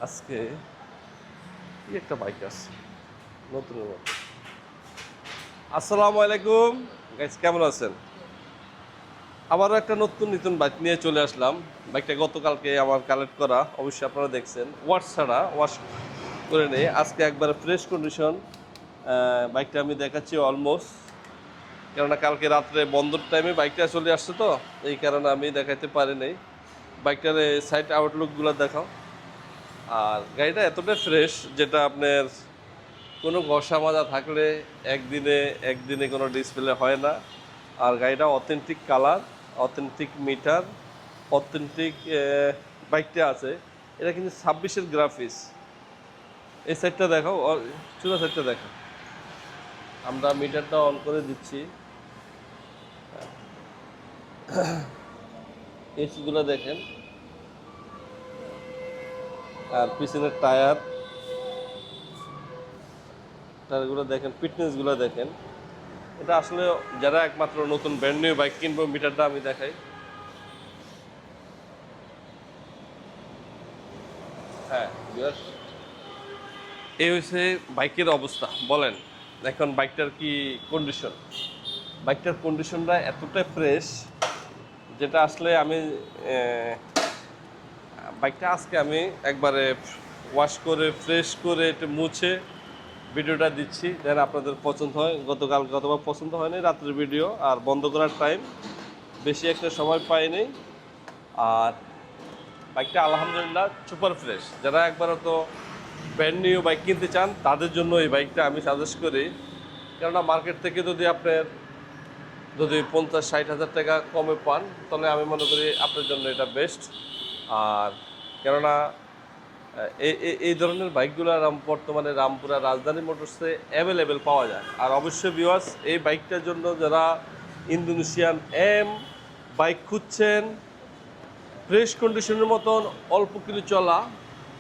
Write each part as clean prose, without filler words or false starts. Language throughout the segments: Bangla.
আজকে কি একটা বাইক আছে নতুন। আসসালামু আলাইকুম গাইস, কেমন আছেন? আবারও একটা নতুন বাইক নিয়ে চলে আসলাম। বাইকটা গতকালকে আমার কালেক্ট করা, অবশ্যই আপনারা দেখছেন। ওয়াশ করে নিয়ে আজকে একবারে ফ্রেশ কন্ডিশন বাইকটা আমি দেখাচ্ছি অলমোস্ট। কেননা কালকে রাত্রে বন্ধর টাইমে বাইকটা চলে আসছে, তো এই কারণে আমি দেখাইতে পারি নাই। বাইকটার সাইড আউটলুকগুলো দেখাও। আর গাড়িটা এতটা ফ্রেশ যেটা আপনার কোনো ঘষা মাজা থাকলে একদিনে কোনো ডিসপ্লে হয় না। আর গাড়িটা authentic colour, authentic metre, authentic বাইকটা আছে। এটা কিন্তু 26-এর গ্রাফিক্স। এই সাইডটা দেখাও, চূড়া সাইডটা দেখো। আমরা মিটারটা অন করে দিচ্ছি। এসিগুলো দেখেন, আর পিছনের টায়ারগুলো দেখেন, ফিটনেসগুলো দেখেন। এটা আসলে যারা একমাত্র নতুন ব্র্যান্ড নিউ বাইক কিনবো, মিটারটা আমি দেখাই। হ্যাঁ, এই হচ্ছে বাইকের অবস্থা। বলেন এখন বাইকটার কি কন্ডিশন? বাইকটার কন্ডিশনটা এতটাই ফ্রেশ যেটা আসলে আমি বাইকটা আজকে আমি একবারে ওয়াশ করে ফ্রেশ করে একটু মুছে ভিডিওটা দিচ্ছি, যেন আপনাদের পছন্দ হয়। গতবার পছন্দ হয়নি রাত্রের ভিডিও, আর বন্ধ করার টাইম বেশি একটা সময় পাইনি। আর বাইকটা আলহামদুলিল্লাহ সুপার ফ্রেশ। যারা একবারও তো ব্র্যান্ড নিউ বাইক কিনতে চান তাদের জন্য এই বাইকটা আমি সাজেস্ট করি। কেননা মার্কেট থেকে যদি 50-60 হাজার টাকা কমে পান, তাহলে আমি মনে করি আপনার জন্য এটা বেস্ট। আর কেননা এই ধরনের বাইকগুলো বর্তমানে রামপুরা রাজধানী মোটরসে অ্যাভেলেবেল পাওয়া যায়। আর অবশ্যই ভিউয়ার্স, এই বাইকটার জন্য যারা ইন্দোনেশিয়ান এম বাইক খুঁজছেন, ফ্রেশ কন্ডিশনের মতন অল্প কিছু চলা,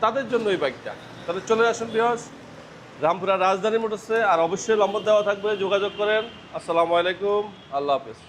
তাদের জন্য এই বাইকটা। তাহলে চলে আসুন ভিউয়ার্স রামপুরা রাজধানী মোটরসে। আর অবশ্যই নম্বর দেওয়া থাকবে, যোগাযোগ করেন। আসসালামু আলাইকুম, আল্লাহ হাফেজ।